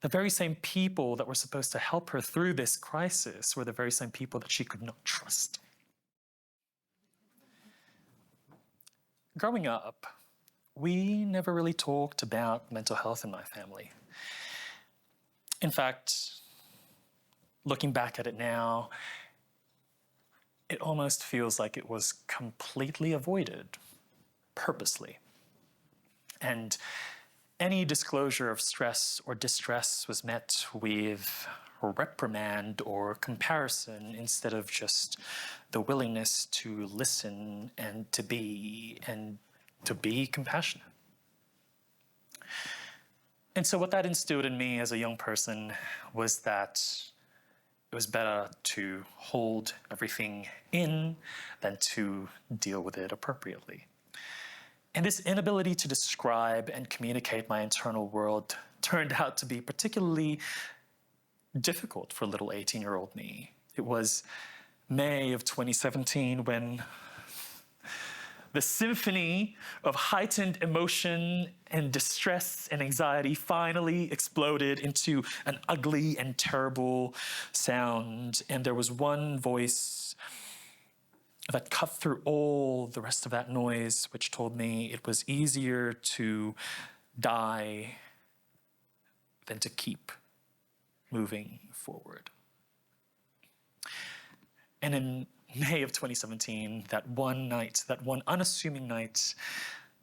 The very same people that were supposed to help her through this crisis were the very same people that she could not trust. Growing up, we never really talked about mental health in my family. In fact, looking back at it now, it almost feels like it was completely avoided, purposely. And any disclosure of stress or distress was met with reprimand or comparison instead of just the willingness to listen and to be compassionate. And so what that instilled in me as a young person was that it was better to hold everything in than to deal with it appropriately. And this inability to describe and communicate my internal world turned out to be particularly difficult for little 18-year-old me. It was May of 2017 when the symphony of heightened emotion and distress and anxiety finally exploded into an ugly and terrible sound. And there was one voice that cut through all the rest of that noise, which told me it was easier to die than to keep moving forward. And in May of 2017, that one night, that one unassuming night,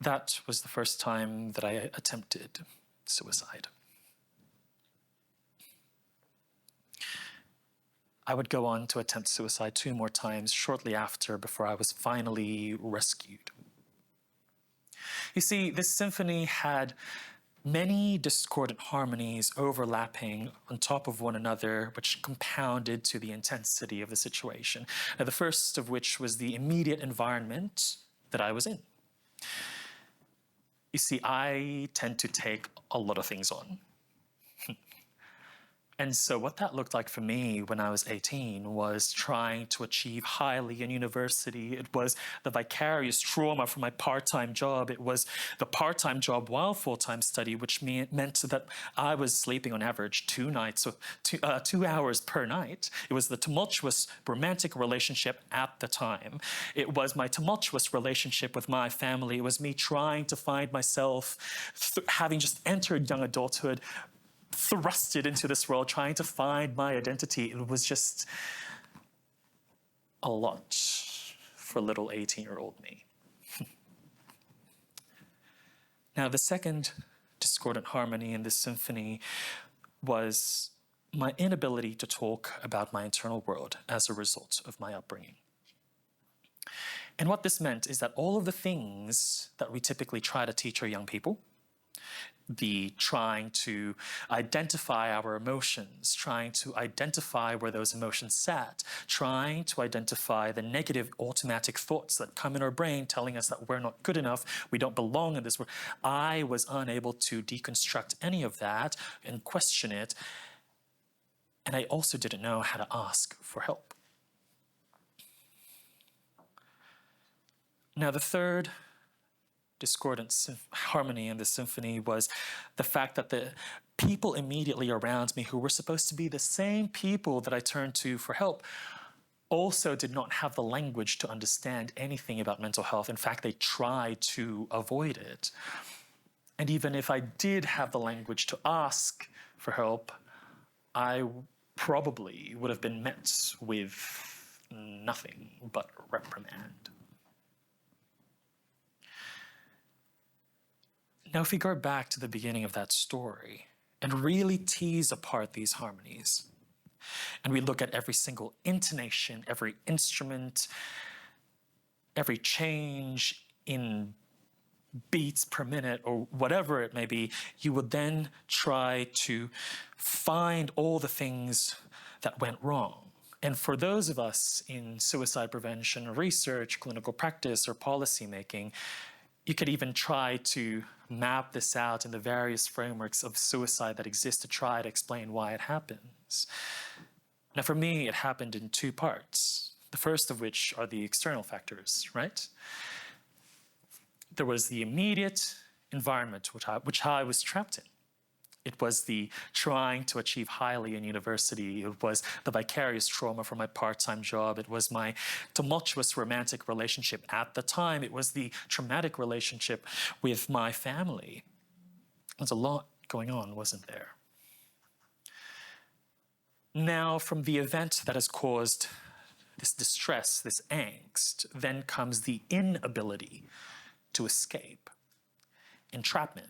that was the first time that I attempted suicide. I would go on to attempt suicide 2 more times shortly after before I was finally rescued. You see, this symphony had many discordant harmonies overlapping on top of one another, which compounded to the intensity of the situation. Now, the first of which was the immediate environment that I was in. You see, I tend to take a lot of things on. And so what that looked like for me when I was 18 was trying to achieve highly in university. It was the vicarious trauma from my part-time job. It was the part-time job while full-time study, which meant that I was sleeping on average 2 hours per night. It was the tumultuous romantic relationship at the time. It was my tumultuous relationship with my family. It was me trying to find myself, having just entered young adulthood, thrusted into this world, trying to find my identity. It was just a lot for little 18-year-old me. Now, the second discordant harmony in this symphony was my inability to talk about my internal world as a result of my upbringing. And what this meant is that all of the things that we typically try to teach our young people, the trying to identify our emotions, trying to identify where those emotions sat, trying to identify the negative automatic thoughts that come in our brain telling us that we're not good enough, we don't belong in this world. I was unable to deconstruct any of that and question it. And I also didn't know how to ask for help. Now, the third discordant harmony in the symphony was the fact that the people immediately around me who were supposed to be the same people that I turned to for help also did not have the language to understand anything about mental health. In fact, they tried to avoid it. And even if I did have the language to ask for help, I probably would have been met with nothing but reprimand. Now, if we go back to the beginning of that story and really tease apart these harmonies, and we look at every single intonation, every instrument, every change in beats per minute or whatever it may be, you would then try to find all the things that went wrong. And for those of us in suicide prevention research, clinical practice, or policy making, you could even try to map this out in the various frameworks of suicide that exist to try to explain why it happens. Now, for me, it happened in 2 parts, the first of which are the external factors, right? There was the immediate environment which I was trapped in. It was the trying to achieve highly in university. It was the vicarious trauma from my part-time job. It was my tumultuous romantic relationship at the time. It was the traumatic relationship with my family. There's a lot going on, wasn't there? Now, from the event that has caused this distress, this angst, then comes the inability to escape, entrapment.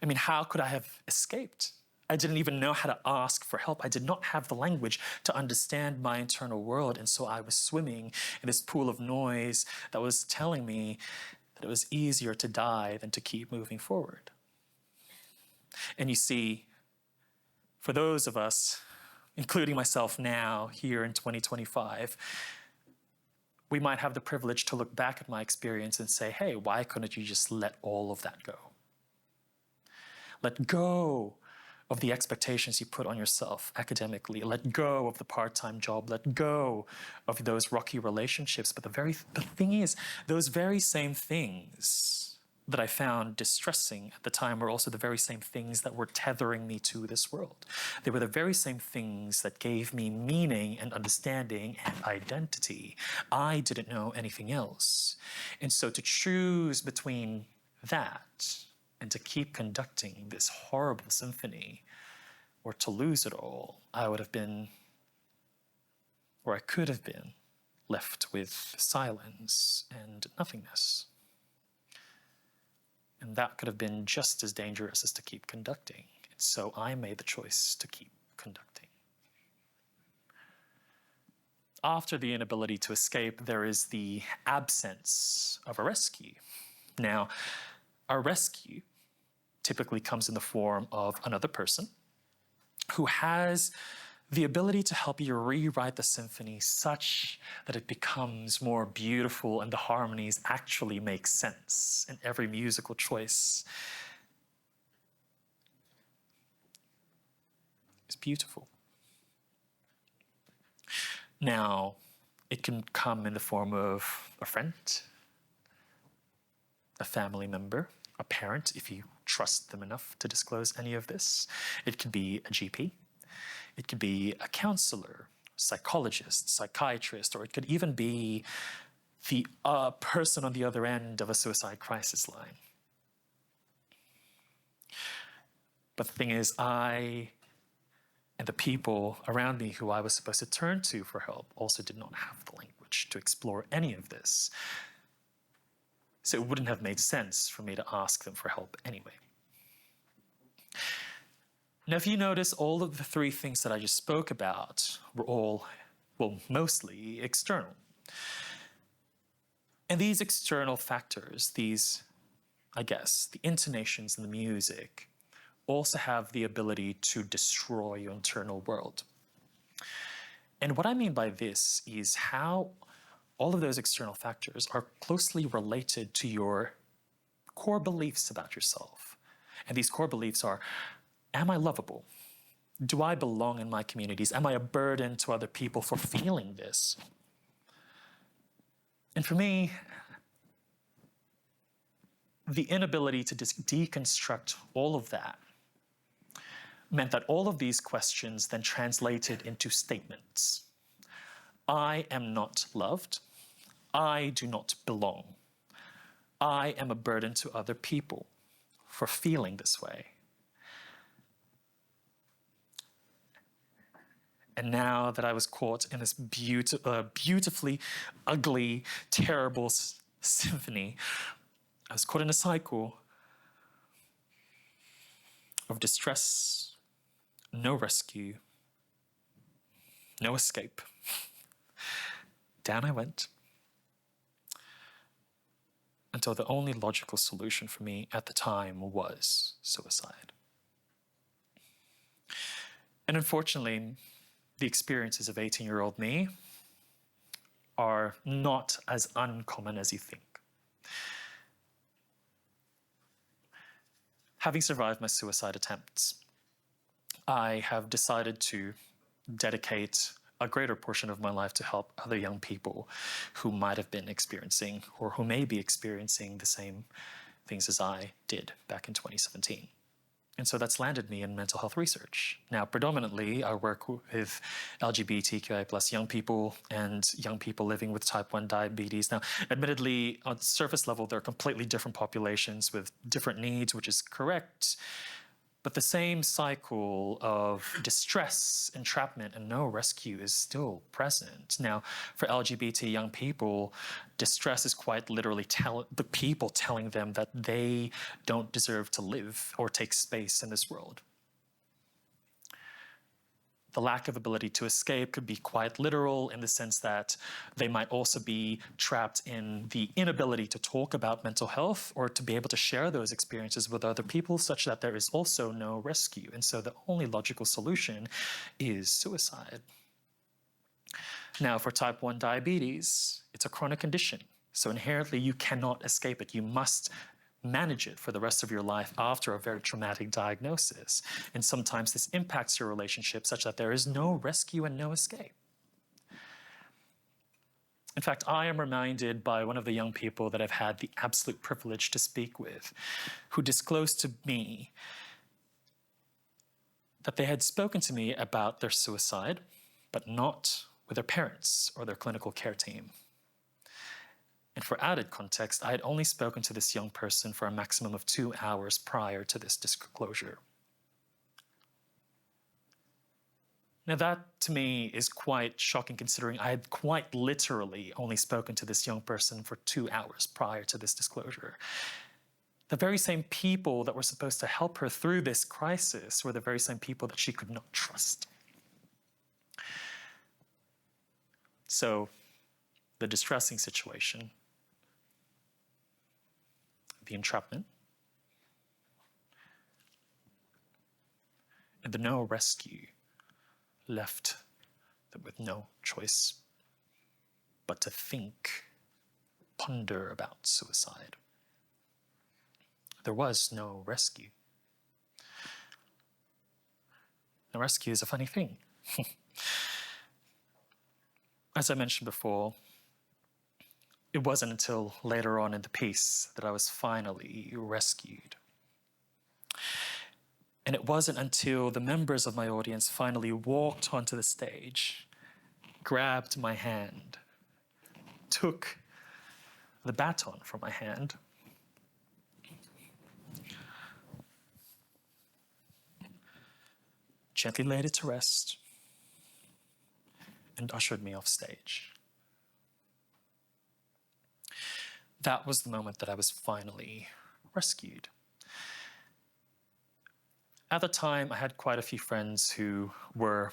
I mean, how could I have escaped? I didn't even know how to ask for help. I did not have the language to understand my internal world, and so I was swimming in this pool of noise that was telling me that it was easier to die than to keep moving forward. And you see, for those of us, including myself now, here in 2025, we might have the privilege to look back at my experience and say, hey, why couldn't you just let all of that go? Let go of the expectations you put on yourself academically. Let go of the part-time job. Let go of those rocky relationships. But the thing is, those very same things that I found distressing at the time were also the very same things that were tethering me to this world. They were the very same things that gave me meaning and understanding and identity. I didn't know anything else. And so to choose between that and to keep conducting this horrible symphony, or to lose it all, I would have been, or I could have been, left with silence and nothingness. And that could have been just as dangerous as to keep conducting. And so I made the choice to keep conducting. After the inability to escape, there is the absence of a rescue. Now, a rescue typically comes in the form of another person who has the ability to help you rewrite the symphony such that it becomes more beautiful and the harmonies actually make sense in every musical choice. It's beautiful. Now, it can come in the form of a friend, a family member, a parent, if you trust them enough to disclose any of this. It could be a GP. It could be a counselor, psychologist, psychiatrist, or it could even be the person on the other end of a suicide crisis line. But the thing is, I and the people around me who I was supposed to turn to for help also did not have the language to explore any of this. So it wouldn't have made sense for me to ask them for help anyway. Now, if you notice, all of the three things that I just spoke about were all, well, mostly external. And these external factors, these, I guess, the intonations and the music, also have the ability to destroy your internal world. And what I mean by this is how all of those external factors are closely related to your core beliefs about yourself. And these core beliefs are, am I lovable? Do I belong in my communities? Am I a burden to other people for feeling this? And for me, the inability to deconstruct all of that meant that all of these questions then translated into statements. I am not loved. I do not belong. I am a burden to other people for feeling this way. And now that I was caught in this beautifully ugly, terrible symphony, I was caught in a cycle of distress, no rescue, no escape. Down I went, until the only logical solution for me at the time was suicide. And unfortunately, the experiences of 18-year-old me are not as uncommon as you think. Having survived my suicide attempts, I have decided to dedicate a greater portion of my life to help other young people who might have been experiencing or who may be experiencing the same things as I did back in 2017. And so that's landed me in mental health research. Now, predominantly, I work with LGBTQI plus young people and young people living with type 1 diabetes. Now, admittedly, on surface level, they're completely different populations with different needs, which is correct. But the same cycle of distress, entrapment, and no rescue is still present. Now, for LGBT young people, distress is quite literally the people telling them that they don't deserve to live or take space in this world. The lack of ability to escape could be quite literal in the sense that they might also be trapped in the inability to talk about mental health or to be able to share those experiences with other people, such that there is also no rescue. And so the only logical solution is suicide. Now, for type 1 diabetes, it's a chronic condition. So inherently, you cannot escape it. You must manage it for the rest of your life after a very traumatic diagnosis. And sometimes this impacts your relationship such that there is no rescue and no escape. In fact, I am reminded by one of the young people that I've had the absolute privilege to speak with, who disclosed to me that they had spoken to me about their suicide, but not with their parents or their clinical care team. And for added context, I had only spoken to this young person for a maximum of 2 hours prior to this disclosure. Now that, to me, is quite shocking considering I had quite literally only spoken to this young person for 2 hours prior to this disclosure. The very same people that were supposed to help her through this crisis were the very same people that she could not trust. So, the distressing situation, the entrapment, and the no rescue left them with no choice but to think, ponder about suicide. There was no rescue. No rescue is a funny thing. As I mentioned before, it wasn't until later on in the piece that I was finally rescued. And it wasn't until the members of my audience finally walked onto the stage, grabbed my hand, took the baton from my hand, gently laid it to rest, and ushered me off stage. That was the moment that I was finally rescued. At the time, I had quite a few friends who were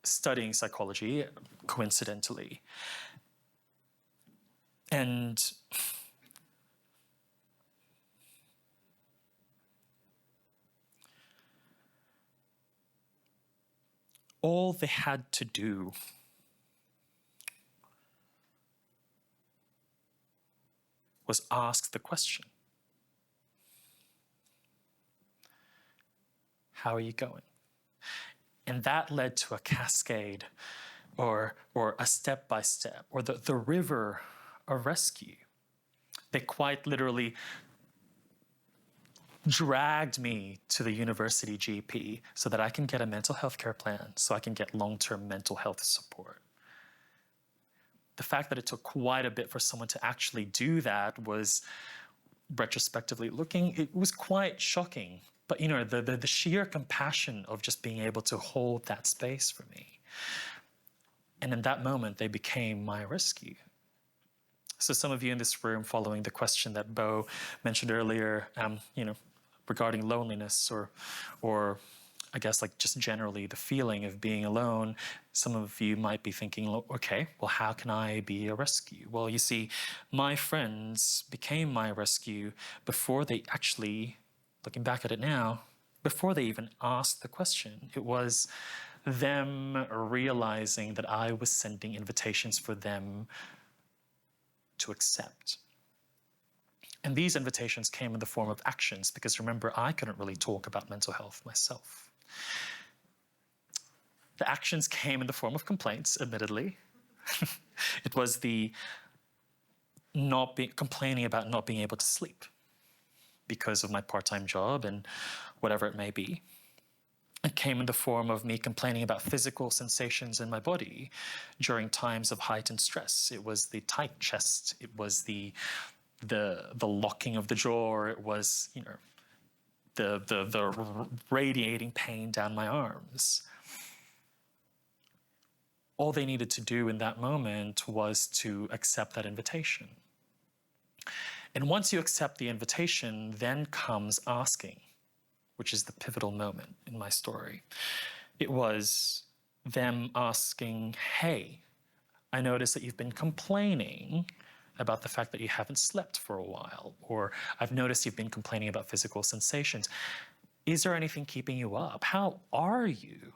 studying psychology, coincidentally. And all they had to do was ask the question, how are you going? And that led to a cascade or a step-by-step, or the river of rescue. They quite literally dragged me to the university GP so that I can get a mental health care plan, so I can get long-term mental health support. The fact that it took quite a bit for someone to actually do that was, retrospectively looking, it was quite shocking. But the sheer compassion of just being able to hold that space for me. And in that moment, they became my rescue. So some of you in this room, following the question that Bo mentioned earlier, regarding loneliness or I guess like just generally the feeling of being alone, some of you might be thinking, okay, well, how can I be a rescue? Well, you see, my friends became my rescue before they actually, looking back at it now, before they even asked the question. It was them realizing that I was sending invitations for them to accept. And these invitations came in the form of actions, because remember, I couldn't really talk about mental health myself. The actions came in the form of complaints, admittedly. It was the complaining about not being able to sleep because of my part-time job and whatever it may be. It came in the form of me complaining about physical sensations in my body during times of heightened stress. It was the tight chest. It was the locking of the jaw. It was, the radiating pain down my arms. All they needed to do in that moment was to accept that invitation. And once you accept the invitation, then comes asking, which is the pivotal moment in my story. It was them asking, hey, I noticed that you've been complaining about the fact that you haven't slept for a while, or I've noticed you've been complaining about physical sensations. Is there anything keeping you up? How are you?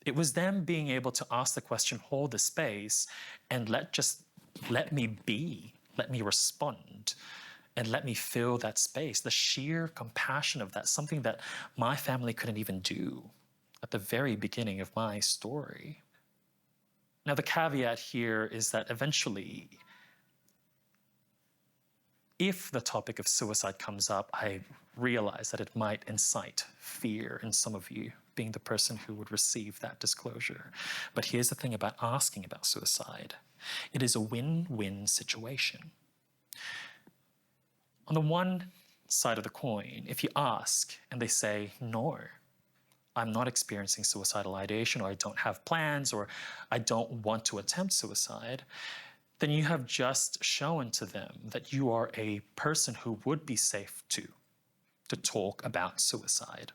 It was them being able to ask the question, hold the space, and let me be, let me respond, and let me fill that space. The sheer compassion of that, something that my family couldn't even do at the very beginning of my story. Now, the caveat here is that eventually, if the topic of suicide comes up, I realize that it might incite fear in some of you, being the person who would receive that disclosure. But here's the thing about asking about suicide. It is a win-win situation. On the one side of the coin, if you ask and they say, no, I'm not experiencing suicidal ideation, or I don't have plans, or I don't want to attempt suicide, then you have just shown to them that you are a person who would be safe to talk about suicide.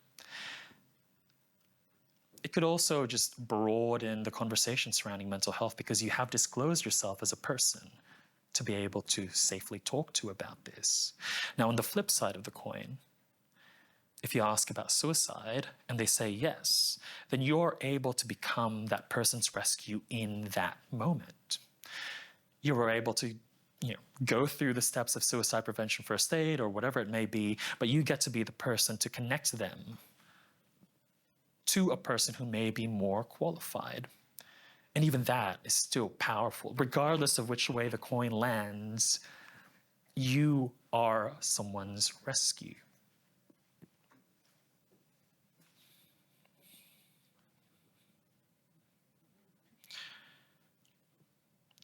It could also just broaden the conversation surrounding mental health because you have disclosed yourself as a person to be able to safely talk to about this. Now, on the flip side of the coin, if you ask about suicide and they say yes, then you're able to become that person's rescue in that moment. You were able to go through the steps of suicide prevention first aid or whatever it may be, but you get to be the person to connect them to a person who may be more qualified. And even that is still powerful. Regardless of which way the coin lands, you are someone's rescue.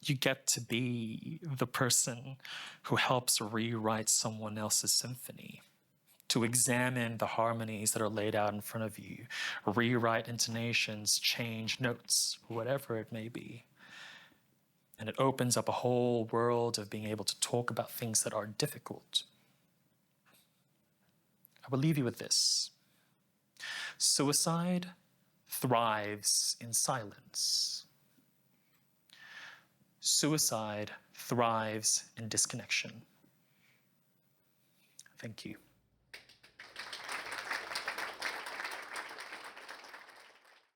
You get to be the person who helps rewrite someone else's symphony, to examine the harmonies that are laid out in front of you, rewrite intonations, change notes, whatever it may be. And it opens up a whole world of being able to talk about things that are difficult. I will leave you with this. Suicide thrives in silence. Suicide thrives in disconnection. Thank you.